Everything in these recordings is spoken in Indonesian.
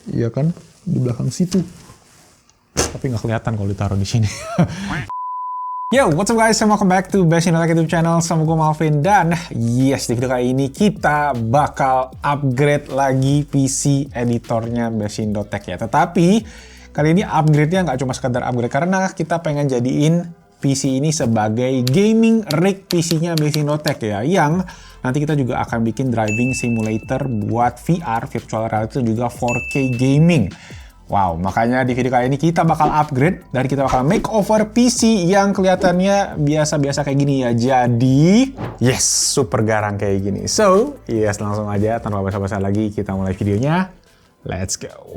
Iya kan? Di belakang situ. Tapi nggak kelihatan kalau ditaruh di sini. Yo, what's up guys? Welcome back to Best Indotech YouTube channel. Sama gue Malvin. Dan yes, di video kali ini kita bakal upgrade lagi PC editornya Best Indotech ya. Tetapi kali ini upgrade-nya nggak cuma sekedar upgrade, karena kita pengen jadiin PC ini sebagai gaming rig PC-nya Best Indotech ya, yang nanti kita juga akan bikin driving simulator buat VR, virtual reality, juga 4K gaming. Wow, makanya di video kali ini kita bakal upgrade dan kita bakal makeover PC yang kelihatannya biasa-biasa kayak gini ya. Jadi, yes, super garang kayak gini. So, yes, langsung aja tanpa basa-basi lagi kita mulai videonya. Let's go.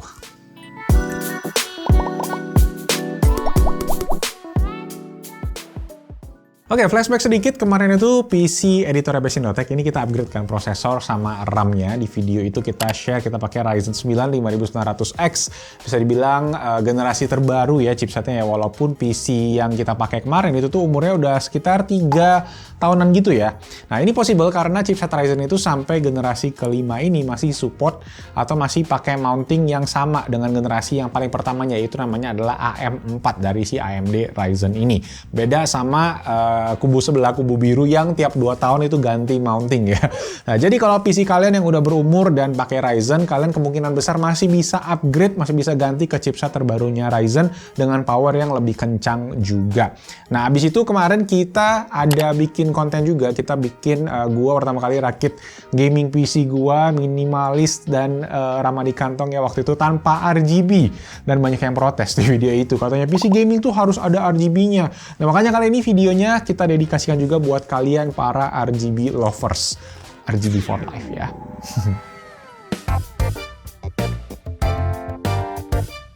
Oke, flashback sedikit. Kemarin itu PC editor Best Indotech ini kita upgrade kan prosesor sama RAM-nya. Di video itu kita share kita pakai Ryzen 9 5900X. Bisa dibilang generasi terbaru ya chipsetnya ya. Walaupun PC yang kita pakai kemarin itu tuh umurnya udah sekitar 3 tahunan gitu ya. Nah, ini possible karena chipset Ryzen itu sampai generasi kelima ini masih support atau masih pakai mounting yang sama dengan generasi yang paling pertamanya, yaitu namanya adalah AM4 dari si AMD Ryzen ini. Beda sama kubu sebelah, kubu biru yang tiap 2 tahun itu ganti mounting ya. Nah, jadi kalau PC kalian yang udah berumur dan pakai Ryzen, kalian kemungkinan besar masih bisa upgrade, masih bisa ganti ke chipset terbarunya Ryzen dengan power yang lebih kencang juga. Nah, abis itu kemarin kita ada bikin konten juga, kita bikin gua pertama kali rakit gaming PC gua minimalis dan ramah di kantong ya waktu itu tanpa RGB, dan banyak yang protes di video itu, katanya PC gaming tuh harus ada RGB-nya. Nah, makanya kali ini videonya kita dedikasikan juga buat kalian para RGB lovers. RGB for life ya.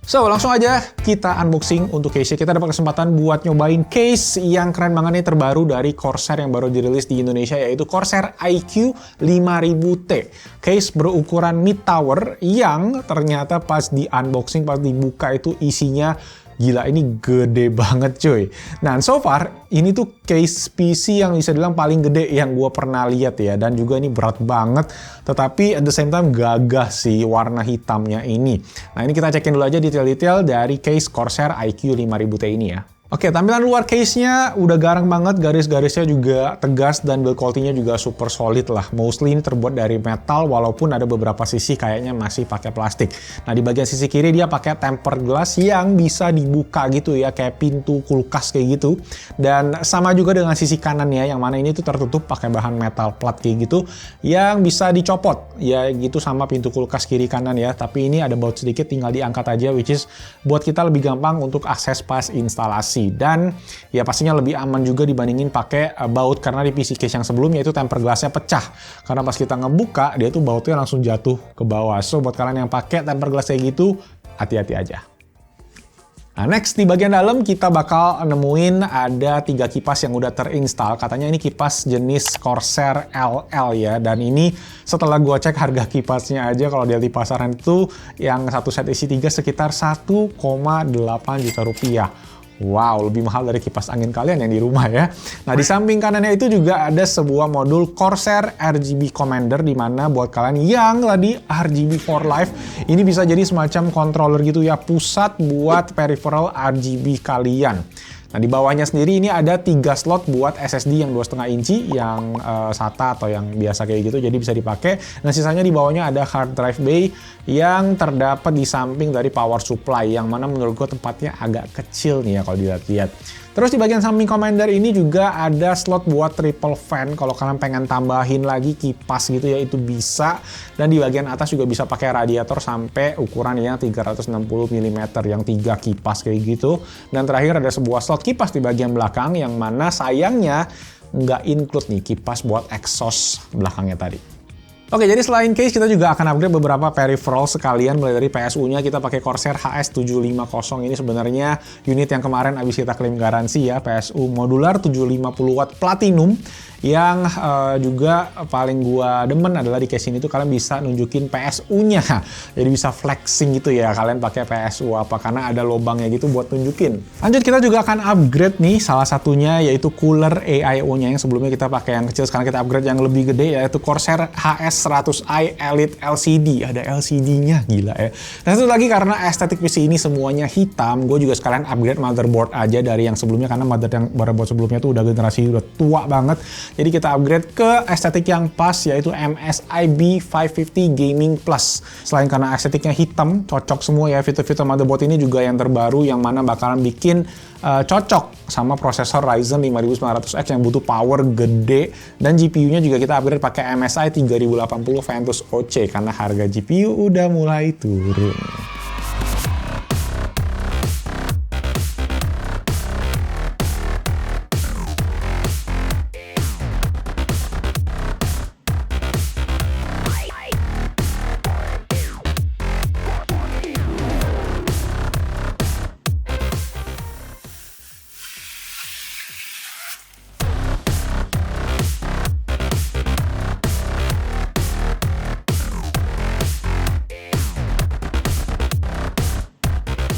So, langsung aja kita unboxing untuk case-nya. Kita dapat kesempatan buat nyobain case yang keren banget nih, terbaru dari Corsair yang baru dirilis di Indonesia, yaitu Corsair iQ 5000T. Case berukuran mid tower yang ternyata pas di unboxing, pas dibuka itu isinya gila, ini gede banget cuy. Nah, so far ini tuh case PC yang bisa dibilang paling gede yang gue pernah lihat ya, dan juga ini berat banget, tetapi at the same time gagah sih warna hitamnya ini. Nah, ini kita cekin dulu aja detail-detail dari case Corsair iQ 5000T ini ya. Oke, tampilan luar case-nya udah garang banget, garis-garisnya juga tegas, dan build quality-nya juga super solid lah. Mostly ini terbuat dari metal, walaupun ada beberapa sisi kayaknya masih pakai plastik. Nah, di bagian sisi kiri dia pakai tempered glass yang bisa dibuka gitu ya, kayak pintu kulkas kayak gitu. Dan sama juga dengan sisi kanannya, yang mana ini tuh tertutup pakai bahan metal plat kayak gitu, yang bisa dicopot. Ya gitu sama pintu kulkas kiri kanan ya, tapi ini ada baut sedikit, tinggal diangkat aja, which is buat kita lebih gampang untuk akses pas instalasi. Dan ya pastinya lebih aman juga dibandingin pakai baut, karena di PC case yang sebelumnya itu tempered glassnya pecah, karena pas kita ngebuka dia tuh bautnya langsung jatuh ke bawah. So buat kalian yang pakai tempered glass kayak gitu, hati-hati aja. Nah, next di bagian dalam kita bakal nemuin ada 3 kipas yang udah terinstall. Katanya ini kipas jenis Corsair LL ya, dan ini setelah gua cek harga kipasnya aja kalau di pasaran itu yang satu set isi 3 sekitar 1,8 juta rupiah. Wow, lebih mahal dari kipas angin kalian yang di rumah ya. Nah, di samping kanannya itu juga ada sebuah modul Corsair RGB Commander, di mana buat kalian yang tadi RGB for life, ini bisa jadi semacam controller gitu ya, pusat buat peripheral RGB kalian. Nah, di bawahnya sendiri ini ada 3 slot buat SSD yang 2,5 inci, yang SATA atau yang biasa kayak gitu, jadi bisa dipakai. Nah, sisanya di bawahnya ada hard drive bay yang terdapat di samping dari power supply, yang mana menurut gue tempatnya agak kecil nih ya kalau dilihat-lihat. Terus di bagian samping Commander ini juga ada slot buat triple fan, kalau kalian pengen tambahin lagi kipas gitu ya, itu bisa. Dan di bagian atas juga bisa pakai radiator sampai ukuran yang 360 mm, yang 3 kipas kayak gitu. Dan terakhir ada sebuah slot kipas di bagian belakang, yang mana sayangnya nggak include nih kipas buat exhaust belakangnya tadi. Oke, jadi selain case kita juga akan upgrade beberapa peripheral sekalian, mulai dari PSU-nya kita pakai Corsair HS750. Ini sebenarnya unit yang kemarin habis kita klaim garansi ya, PSU modular 750 watt platinum, yang juga paling gua demen adalah di case ini tuh kalian bisa nunjukin PSU-nya. Jadi bisa flexing gitu ya, kalian pakai PSU apa, karena ada lubangnya gitu buat tunjukin. Lanjut, kita juga akan upgrade nih salah satunya, yaitu cooler AIO-nya. Yang sebelumnya kita pakai yang kecil, sekarang kita upgrade yang lebih gede, yaitu Corsair HS S100i Elite LCD. Ada LCD-nya, gila ya. Dan satu lagi karena estetik PC ini semuanya hitam, gue juga sekalian upgrade motherboard aja dari yang sebelumnya, karena motherboard sebelumnya tuh udah generasi udah tua banget. Jadi kita upgrade ke estetik yang pas, yaitu MSI B550 Gaming Plus. Selain karena estetiknya hitam, cocok semua ya, fitur-fitur motherboard ini juga yang terbaru, yang mana bakalan bikin cocok sama prosesor Ryzen 5900X yang butuh power gede, dan GPU-nya juga kita upgrade pakai MSI 3080 Ventus OC karena harga GPU udah mulai turun.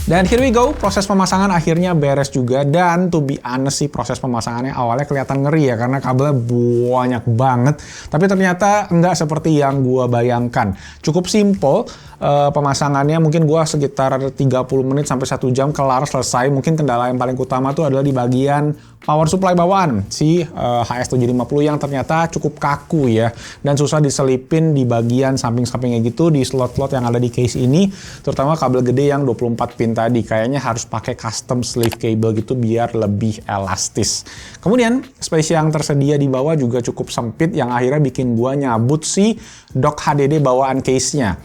Dan here we go, proses pemasangan akhirnya beres juga, dan to be honest sih proses pemasangannya awalnya kelihatan ngeri ya karena kabelnya banyak banget, tapi ternyata nggak seperti yang gua bayangkan. Cukup simple pemasangannya, mungkin gua sekitar 30 menit sampai 1 jam kelar selesai. Mungkin kendala yang paling utama tuh adalah di bagian power supply bawaan si HS750 yang ternyata cukup kaku ya, dan susah diselipin di bagian samping-sampingnya gitu, di slot-slot yang ada di case ini, terutama kabel gede yang 24 pin tadi. Kayaknya harus pakai custom sleeve cable gitu biar lebih elastis. Kemudian space yang tersedia di bawah juga cukup sempit, yang akhirnya bikin gua nyabut si dock HDD bawaan case-nya.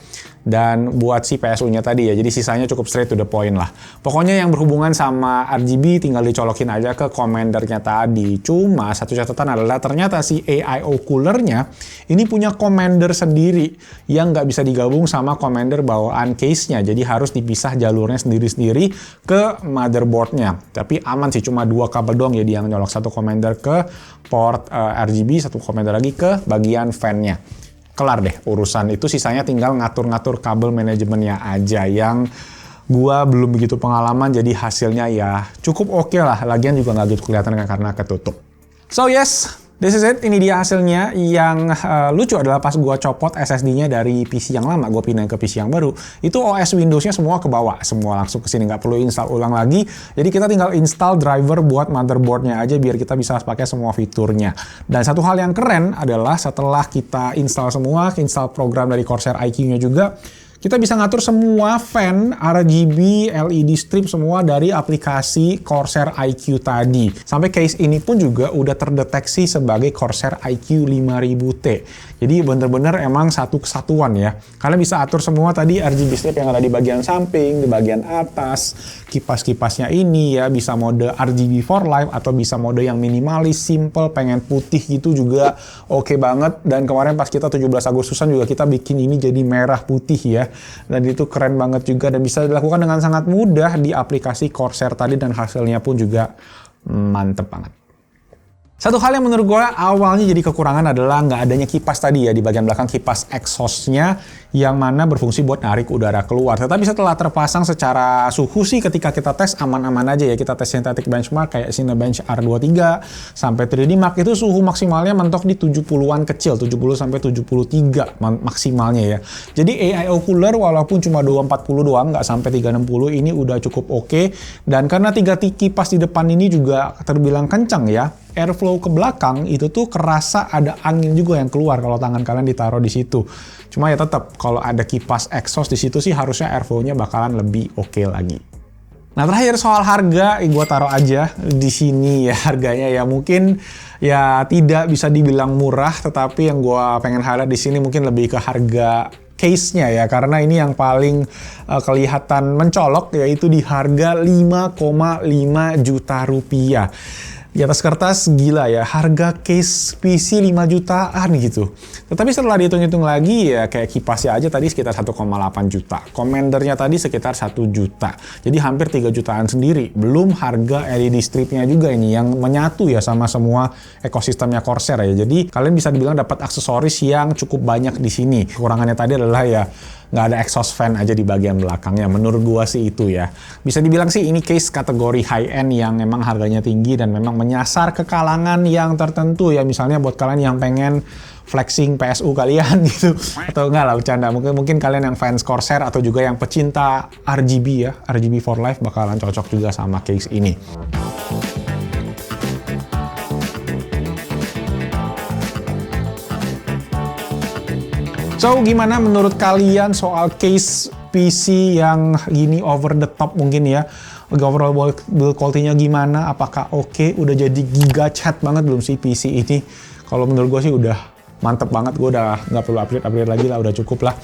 Dan buat si PSU-nya tadi ya, jadi sisanya cukup straight to the point lah. Pokoknya yang berhubungan sama RGB tinggal dicolokin aja ke commandernya tadi. Cuma satu catatan adalah ternyata si AIO coolernya ini punya commander sendiri yang nggak bisa digabung sama commander bawaan case-nya. Jadi harus dipisah jalurnya sendiri-sendiri ke motherboard-nya. Tapi aman sih, cuma 2 kabel doang ya yang nyolok, satu commander ke port RGB, satu commander lagi ke bagian fan-nya. Kelar deh urusan itu, sisanya tinggal ngatur-ngatur kabel manajemennya aja yang gua belum begitu pengalaman, jadi hasilnya ya cukup oke lah. Lagian juga nggak gitu kelihatan karena ketutup. So yes, this is it. Ini dia hasilnya. Yang lucu adalah pas gua copot SSD-nya dari PC yang lama, gua pindahin ke PC yang baru, itu OS Windows-nya semua ke bawah, semua langsung ke sini, nggak perlu install ulang lagi. Jadi kita tinggal install driver buat motherboard-nya aja biar kita bisa pakai semua fiturnya. Dan satu hal yang keren adalah setelah kita install semua, install program dari Corsair iQ-nya juga, kita bisa ngatur semua fan, RGB, LED strip semua dari aplikasi Corsair iQ tadi. Sampai case ini pun juga udah terdeteksi sebagai Corsair iQ 5000T. Jadi bener-bener emang satu kesatuan ya. Kalian bisa atur semua tadi RGB strip yang ada di bagian samping, di bagian atas, kipas-kipasnya ini ya, bisa mode RGB for life atau bisa mode yang minimalis, simple, pengen putih gitu juga oke banget. Dan kemarin pas kita 17 Agustusan juga kita bikin ini jadi merah putih ya. Dan itu keren banget juga dan bisa dilakukan dengan sangat mudah di aplikasi Corsair tadi, dan hasilnya pun juga mantep banget. Satu hal yang menurut gue awalnya jadi kekurangan adalah nggak adanya kipas tadi ya, di bagian belakang kipas exhaust-nya yang mana berfungsi buat narik udara keluar. Tetapi setelah terpasang secara suhu sih ketika kita tes aman-aman aja ya. Kita tes synthetic benchmark kayak Cinebench R23 sampai 3D Mark itu suhu maksimalnya mentok di 70-an kecil, 70 sampai 73 maksimalnya ya. Jadi AIO cooler walaupun cuma 240 doang, nggak sampai 360, ini udah cukup oke. Dan karena 3 kipas di depan ini juga terbilang kencang ya, airflow ke belakang itu tuh kerasa ada angin juga yang keluar kalau tangan kalian ditaruh di situ. Cuma ya tetap kalau ada kipas exhaust di situ sih harusnya airflow-nya bakalan lebih oke lagi. Nah terakhir soal harga, gue taruh aja di sini ya harganya ya, mungkin ya tidak bisa dibilang murah, tetapi yang gue pengen highlight di sini mungkin lebih ke harga case-nya ya, karena ini yang paling kelihatan mencolok, yaitu di harga 5,5 juta rupiah. Di atas kertas gila ya, harga case PC 5 jutaan gitu. Tetapi setelah dihitung-hitung lagi ya, kayak kipasnya aja tadi sekitar 1,8 juta. Commandernya tadi sekitar 1 juta. Jadi hampir 3 jutaan sendiri. Belum harga LED stripnya juga ini yang menyatu ya sama semua ekosistemnya Corsair ya. Jadi kalian bisa dibilang dapat aksesoris yang cukup banyak di sini. Kekurangannya tadi adalah ya nggak ada exhaust fan aja di bagian belakangnya. Menurut gua sih itu ya. Bisa dibilang sih ini case kategori high-end yang memang harganya tinggi dan memang menyasar ke kalangan yang tertentu ya. Misalnya buat kalian yang pengen flexing PSU kalian gitu. Atau enggak lah, bercanda. Mungkin kalian yang fans Corsair atau juga yang pecinta RGB ya, RGB for Life bakalan cocok juga sama case ini. So, gimana menurut kalian soal case PC yang gini over the top mungkin ya? Overall build quality-nya gimana? Apakah oke? Udah jadi giga chat banget belum sih PC ini? Kalau menurut gue sih udah mantep banget, gue udah nggak perlu upgrade lagi lah, udah cukup lah.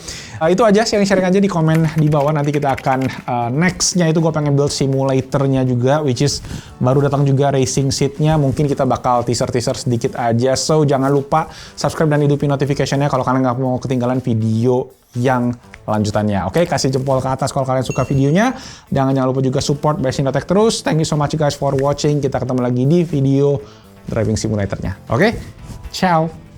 Itu aja, sharing aja di komen di bawah. Nanti kita akan next-nya itu gue pengen build simulatornya juga, which is baru datang juga racing seat-nya. Mungkin kita bakal teaser sedikit aja. So jangan lupa subscribe dan hidupin notification-nya kalau kalian nggak mau ketinggalan video yang lanjutannya. Oke, kasih jempol ke atas kalau kalian suka videonya. Jangan lupa juga support Best Indotech terus. Thank you so much guys for watching. Kita ketemu lagi di video driving simulatornya. Oke, ciao.